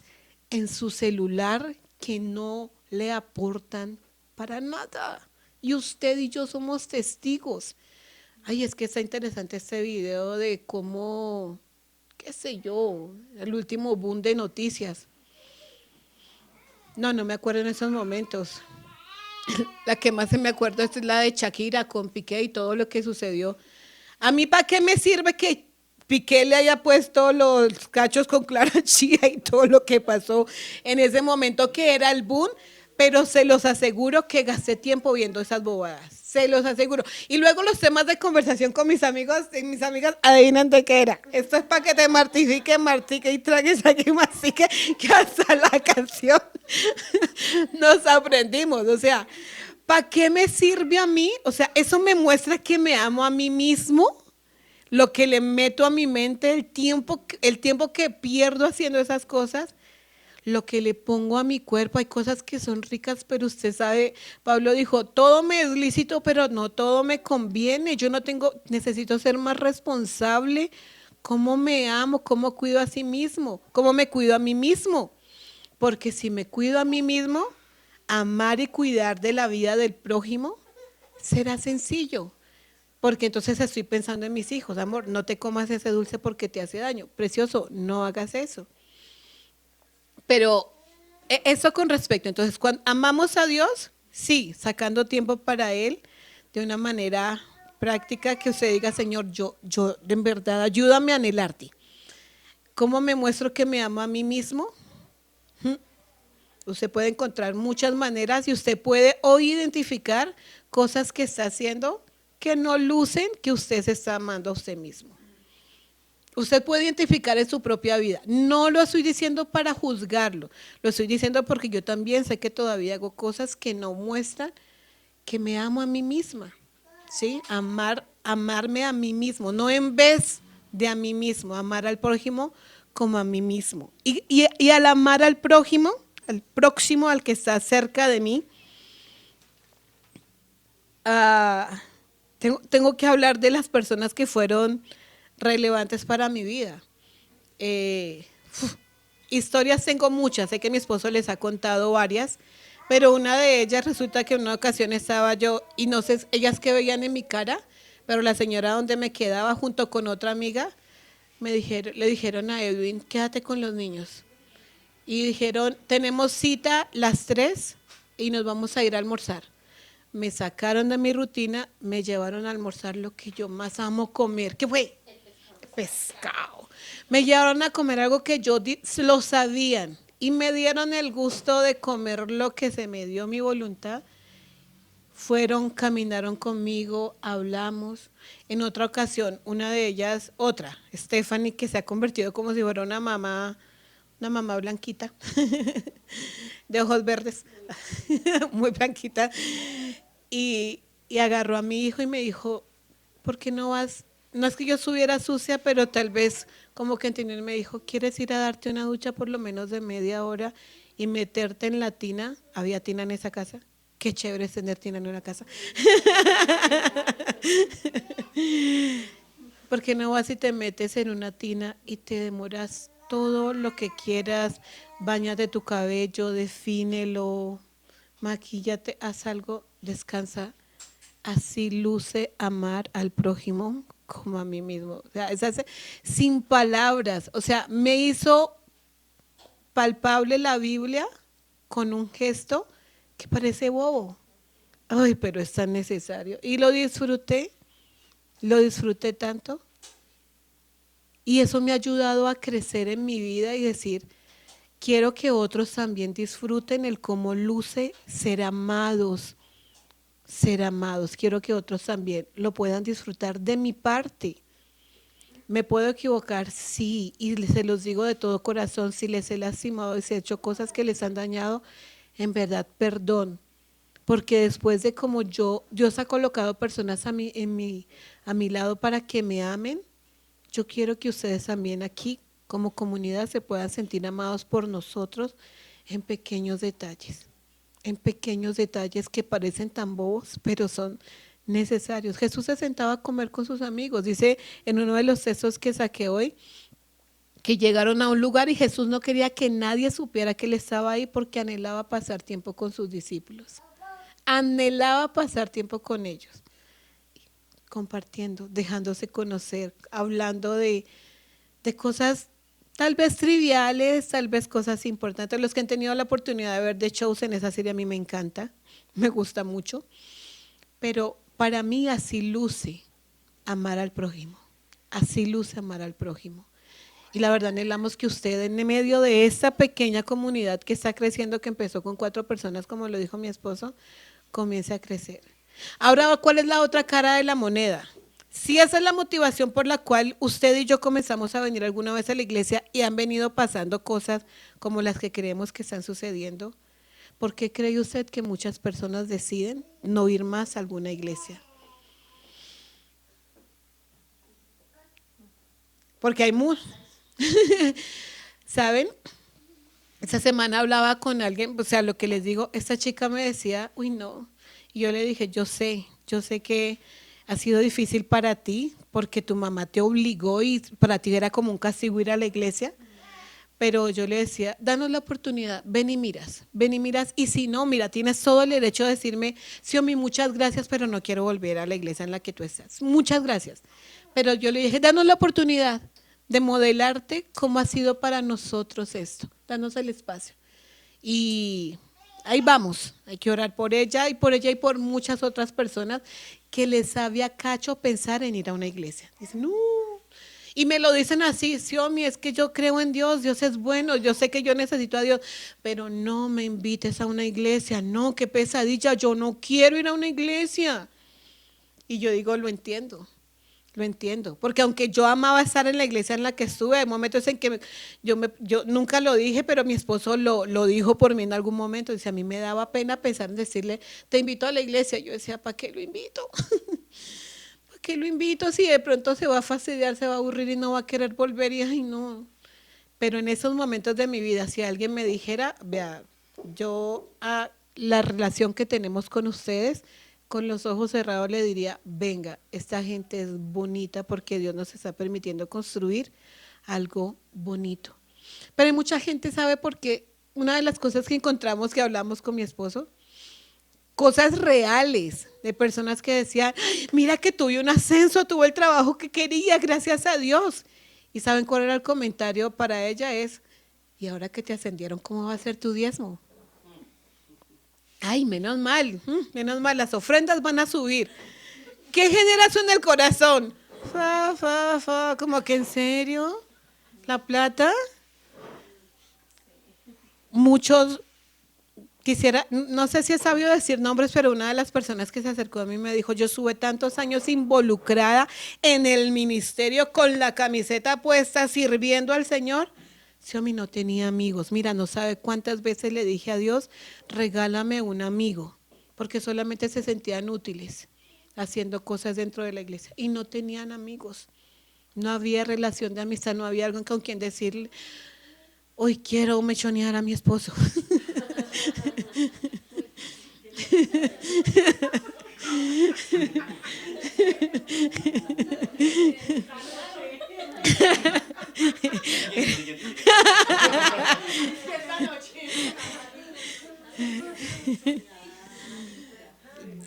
en su celular que no le aportan para nada? Y usted y yo somos testigos. Ay, es que está interesante este video de cómo, qué sé yo, el último boom de noticias. No me acuerdo en esos momentos. La que más se me acuerdo es la de Shakira con Piqué y todo lo que sucedió. A mí, ¿para qué me sirve que Piqué le haya puesto los cachos con Clara Chía y todo lo que pasó en ese momento que era el boom? Pero se los aseguro que gasté tiempo viendo esas bobadas. Se los aseguro. Y luego los temas de conversación con mis amigos y mis amigas, adivinan de qué era. Esto es para que te martique y tragues aquí mastique, que hasta la canción nos aprendimos. O sea, ¿para qué me sirve a mí? O sea, eso me muestra que me amo a mí mismo, lo que le meto a mi mente, el tiempo que pierdo haciendo esas cosas, lo que le pongo a mi cuerpo. Hay cosas que son ricas, pero usted sabe, Pablo dijo, todo me es lícito, pero no todo me conviene. Necesito ser más responsable. ¿Cómo me amo? ¿Cómo cuido a sí mismo? ¿Cómo me cuido a mí mismo? Porque si me cuido a mí mismo, amar y cuidar de la vida del prójimo será sencillo. Porque entonces estoy pensando en mis hijos, amor, no te comas ese dulce porque te hace daño. Precioso, no hagas eso. Pero eso con respecto, entonces, cuando amamos a Dios, sí, sacando tiempo para Él de una manera práctica, que usted diga, Señor, yo en verdad, ayúdame a anhelarte. ¿Cómo me muestro que me amo a mí mismo? Usted puede encontrar muchas maneras y usted puede hoy identificar cosas que está haciendo que no lucen que usted se está amando a usted mismo. Usted puede identificar en su propia vida. No lo estoy diciendo para juzgarlo, lo estoy diciendo porque yo también sé que todavía hago cosas que no muestran que me amo a mí misma. ¿Sí? Amarme a mí mismo, no en vez de a mí mismo, amar al prójimo como a mí mismo. Y al amar al prójimo, al próximo, al que está cerca de mí, tengo que hablar de las personas que fueron relevantes para mi vida. Historias tengo muchas, sé que mi esposo les ha contado varias, pero una de ellas resulta que en una ocasión estaba yo, y no sé ellas qué veían en mi cara, pero la señora donde me quedaba junto con otra amiga, le dijeron a Edwin, quédate con los niños. Y dijeron, tenemos cita las 3 y nos vamos a ir a almorzar. Me sacaron de mi rutina, me llevaron a almorzar lo que yo más amo comer. ¿Qué fue? Pescado. Me llevaron a comer algo que lo sabían y me dieron el gusto de comer lo que se me dio mi voluntad. Fueron, caminaron conmigo, hablamos. En otra ocasión, una de ellas, otra, Stephanie, que se ha convertido como si fuera una mamá blanquita, de ojos verdes, muy blanquita, y agarró a mi hijo y me dijo, ¿por qué no vas? No es que yo estuviera sucia, pero tal vez como que entendió, me dijo, ¿quieres ir a darte una ducha por lo menos de media hora y meterte en la tina? ¿Había tina en esa casa? Qué chévere es tener tina en una casa. ¿Por qué no vas y te metes en una tina y te demoras todo lo que quieras? Báñate tu cabello, defínelo, maquíllate, haz algo, descansa. Así luce amar al prójimo como a mí mismo. O sea, sin palabras. O sea, me hizo palpable la Biblia con un gesto que parece bobo. Ay, pero es tan necesario. Y lo disfruté tanto. Y eso me ha ayudado a crecer en mi vida y decir, quiero que otros también disfruten el cómo luce ser amados. Ser amados. Quiero que otros también lo puedan disfrutar de mi parte. ¿Me puedo equivocar? Sí, y se los digo de todo corazón, si les he lastimado y si he hecho cosas que les han dañado, en verdad, perdón. Porque después de como Dios ha colocado personas a mi lado para que me amen, yo quiero que ustedes también aquí, como comunidad, se puedan sentir amados por nosotros en pequeños detalles. En pequeños detalles que parecen tan bobos, pero son necesarios. Jesús se sentaba a comer con sus amigos. Dice en uno de los textos que saqué hoy, que llegaron a un lugar y Jesús no quería que nadie supiera que él estaba ahí porque anhelaba pasar tiempo con sus discípulos. Anhelaba pasar tiempo con ellos, compartiendo, dejándose conocer, hablando de cosas tal vez triviales, tal vez cosas importantes. Los que han tenido la oportunidad de ver The Chosen, esa serie a mí me encanta, me gusta mucho, pero para mí así luce amar al prójimo, así luce amar al prójimo. Y la verdad anhelamos que usted en medio de esta pequeña comunidad que está creciendo, que empezó con 4 personas, como lo dijo mi esposo, comience a crecer. Ahora, ¿cuál es la otra cara de la moneda? Si esa es la motivación por la cual usted y yo comenzamos a venir alguna vez a la iglesia y han venido pasando cosas como las que creemos que están sucediendo, ¿por qué cree usted que muchas personas deciden no ir más a alguna iglesia? Porque hay muchos. ¿Saben? Esta semana hablaba con alguien, o sea, lo que les digo, esta chica me decía, uy, no. Y yo le dije, yo sé que ha sido difícil para ti porque tu mamá te obligó y para ti era como un castigo ir a la iglesia. Pero yo le decía, danos la oportunidad, ven y miras, y si no, mira, tienes todo el derecho de decirme, Xiomi, muchas gracias, pero no quiero volver a la iglesia en la que tú estás. Muchas gracias. Pero yo le dije, danos la oportunidad de modelarte cómo ha sido para nosotros esto, danos el espacio. Y ahí vamos, hay que orar por ella y por muchas otras personas que les sabe a cacho pensar en ir a una iglesia. Dicen, no. Y me lo dicen así, Xiomi, es que yo creo en Dios, Dios es bueno, yo sé que yo necesito a Dios, pero no me invites a una iglesia, no, qué pesadilla, yo no quiero ir a una iglesia. Y yo digo, lo entiendo, porque aunque yo amaba estar en la iglesia en la que estuve, hay momentos en que yo nunca lo dije, pero mi esposo lo dijo por mí en algún momento, dice, a mí me daba pena pensar en decirle, te invito a la iglesia, yo decía, ¿para qué lo invito? ¿Qué lo invito si de pronto se va a fastidiar, se va a aburrir y no va a querer volver? Y ay, no. Pero en esos momentos de mi vida, si alguien me dijera, vea, yo a la relación que tenemos con ustedes, con los ojos cerrados le diría, venga, esta gente es bonita porque Dios nos está permitiendo construir algo bonito. Pero hay mucha gente, ¿sabe? Porque una de las cosas que encontramos, que hablamos con mi esposo, cosas reales de personas que decían, mira que tuve un ascenso, tuve el trabajo que quería, gracias a Dios. ¿Y saben cuál era el comentario para ella? Es, ¿y ahora que te ascendieron, cómo va a ser tu diezmo? Ay, menos mal, las ofrendas van a subir. ¿Qué genera eso en el corazón? Como que en serio, la plata. Muchos quisiera, no sé si es sabio decir nombres, pero una de las personas que se acercó a mí me dijo, yo estuve tantos años involucrada en el ministerio con la camiseta puesta, sirviendo al Señor. Xiomi no tenía amigos. Mira, no sabe cuántas veces le dije a Dios, regálame un amigo, porque solamente se sentían útiles haciendo cosas dentro de la iglesia y no tenían amigos. No había relación de amistad, no había alguien con quien decirle, hoy quiero mechonear a mi esposo.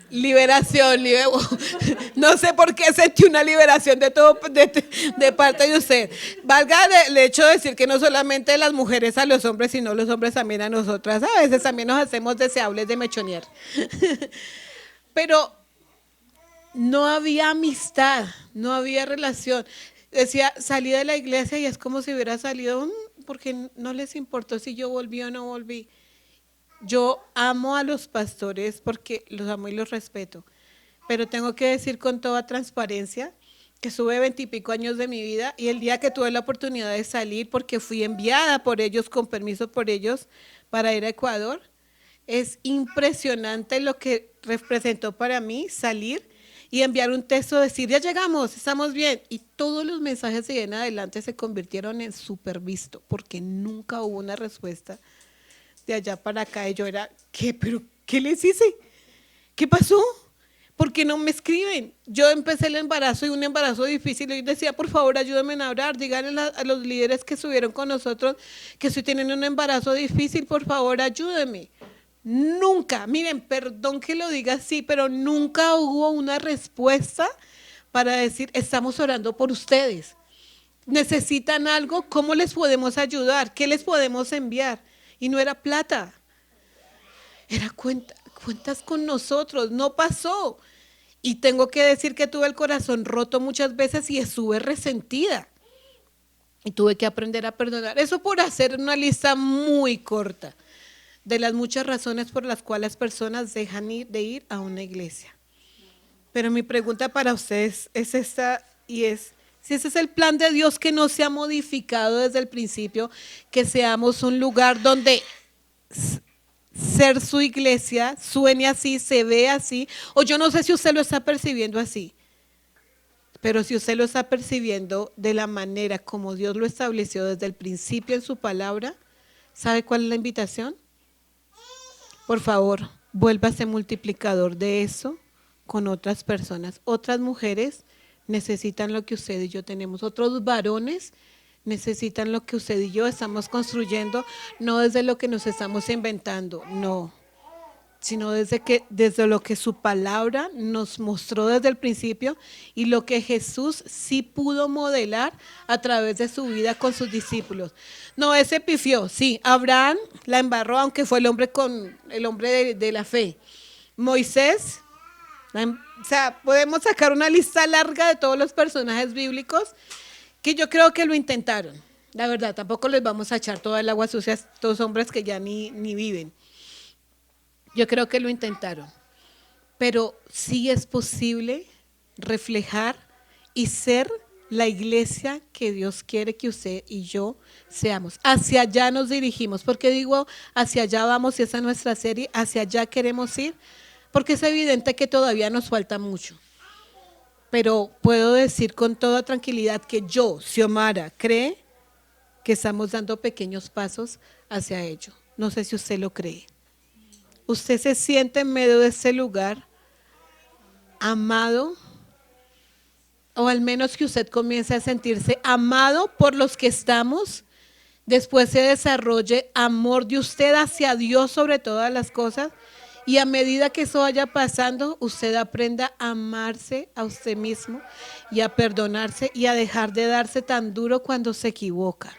Liberación, no sé por qué sentí una liberación de todo de parte de usted. Valga el hecho de decir que no solamente las mujeres a los hombres, sino los hombres también a nosotras. A veces también nos hacemos deseables de mechonear. Pero no había amistad, no había relación. Decía, salí de la iglesia y es como si hubiera salido, porque no les importó si yo volví o no volví. Yo amo a los pastores porque los amo y los respeto, pero tengo que decir con toda transparencia que estuve 20 y pico años de mi vida y el día que tuve la oportunidad de salir, porque fui enviada por ellos, con permiso por ellos, para ir a Ecuador, es impresionante lo que representó para mí salir y enviar un texto, decir, ya llegamos, estamos bien. Y todos los mensajes de ahí en adelante se convirtieron en súper visto, porque nunca hubo una respuesta de allá para acá. Y yo era, ¿qué? ¿Pero qué les hice? ¿Qué pasó? ¿Por qué no me escriben? Yo empecé el embarazo y un embarazo difícil y decía, por favor, ayúdenme a orar, díganle a los líderes que estuvieron con nosotros que estoy teniendo un embarazo difícil, por favor, ayúdenme. Nunca, miren, perdón que lo diga así, pero nunca hubo una respuesta para decir, estamos orando por ustedes. ¿Necesitan algo? ¿Cómo les podemos ayudar? ¿Qué les podemos enviar? Y no era plata, era cuentas con nosotros, no pasó. Y tengo que decir que tuve el corazón roto muchas veces y estuve resentida. Y tuve que aprender a perdonar. Eso por hacer una lista muy corta de las muchas razones por las cuales las personas dejan de ir a una iglesia. Pero mi pregunta para ustedes es esta y es, si ese es el plan de Dios que no se ha modificado desde el principio, que seamos un lugar donde ser su iglesia suene así, se ve así, o yo no sé si usted lo está percibiendo así, pero si usted lo está percibiendo de la manera como Dios lo estableció desde el principio en su palabra, ¿sabe cuál es la invitación? Por favor, vuélvase multiplicador de eso con otras personas. Otras mujeres necesitan lo que usted y yo tenemos. Otros varones necesitan lo que usted y yo estamos construyendo, no desde lo que nos estamos inventando, no, sino desde lo que su palabra nos mostró desde el principio y lo que Jesús sí pudo modelar a través de su vida con sus discípulos. No, ese pifió, sí, Abraham la embarró, aunque fue el hombre de la fe. Moisés, o sea, podemos sacar una lista larga de todos los personajes bíblicos que yo creo que lo intentaron. La verdad, tampoco les vamos a echar toda el agua sucia a estos hombres que ya ni viven. Yo creo que lo intentaron, pero sí es posible reflejar y ser la iglesia que Dios quiere que usted y yo seamos. Hacia allá nos dirigimos. ¿Por qué digo hacia allá vamos? Y esa es nuestra serie, hacia allá queremos ir, porque es evidente que todavía nos falta mucho. Pero puedo decir con toda tranquilidad que yo, Xiomara, cree que estamos dando pequeños pasos hacia ello. No sé si usted lo cree. Usted se siente en medio de ese lugar amado, o al menos que usted comience a sentirse amado por los que estamos, después se desarrolle amor de usted hacia Dios sobre todas las cosas Y a medida que eso vaya pasando, usted aprenda a amarse a usted mismo y a perdonarse y a dejar de darse tan duro cuando se equivoca.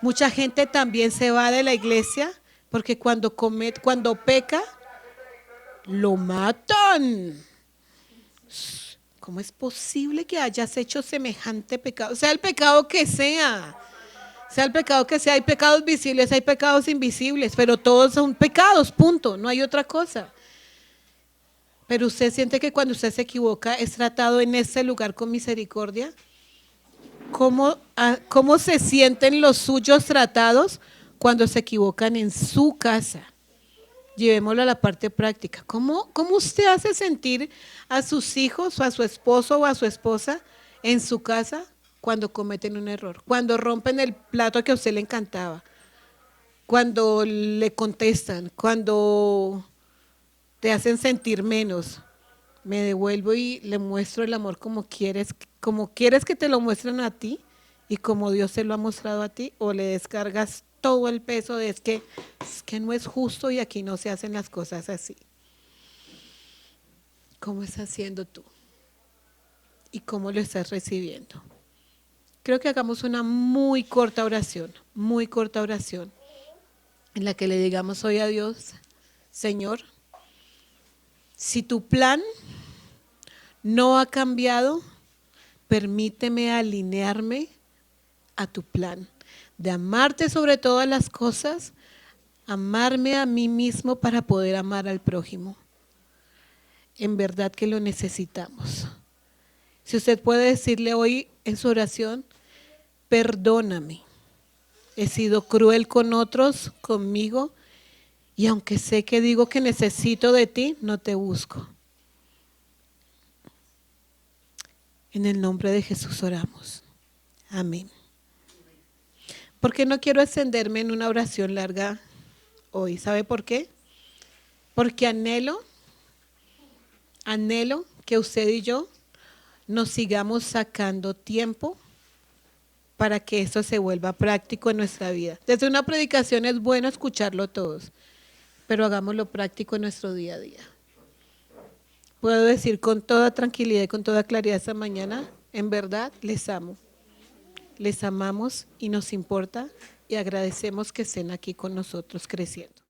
Mucha gente también se va de la iglesia porque cuando peca, lo matan. ¿Cómo es posible que hayas hecho semejante pecado? Sea el pecado que sea. Sea el pecado que sea, hay pecados visibles, hay pecados invisibles, pero todos son pecados, punto, no hay otra cosa. Pero usted siente que cuando usted se equivoca es tratado en ese lugar con misericordia. ¿Cómo se sienten los suyos tratados cuando se equivocan en su casa? Llevémoslo a la parte práctica. ¿Cómo usted hace sentir a sus hijos o a su esposo o a su esposa en su casa cuando cometen un error? Cuando rompen el plato que a usted le encantaba, cuando le contestan, cuando te hacen sentir menos. Me devuelvo y le muestro el amor como quieres que te lo muestren a ti y como Dios se lo ha mostrado a ti, o le descargas todo el peso de es que no es justo y aquí no se hacen las cosas así. ¿Cómo estás haciendo tú? ¿Y cómo lo estás recibiendo? Creo que hagamos una muy corta oración, en la que le digamos hoy a Dios, Señor, si tu plan no ha cambiado, permíteme alinearme a tu plan, de amarte sobre todas las cosas, amarme a mí mismo para poder amar al prójimo. En verdad que lo necesitamos. Si usted puede decirle hoy en su oración, perdóname, he sido cruel con otros, conmigo, y aunque sé que digo que necesito de ti, no te busco. En el nombre de Jesús oramos. Amén. Porque no quiero extenderme en una oración larga hoy. ¿Sabe por qué? Porque anhelo que usted y yo nos sigamos sacando tiempo para que esto se vuelva práctico en nuestra vida. Desde una predicación es bueno escucharlo todos, pero hagámoslo práctico en nuestro día a día. Puedo decir con toda tranquilidad y con toda claridad esta mañana, en verdad les amo, les amamos y nos importa y agradecemos que estén aquí con nosotros creciendo.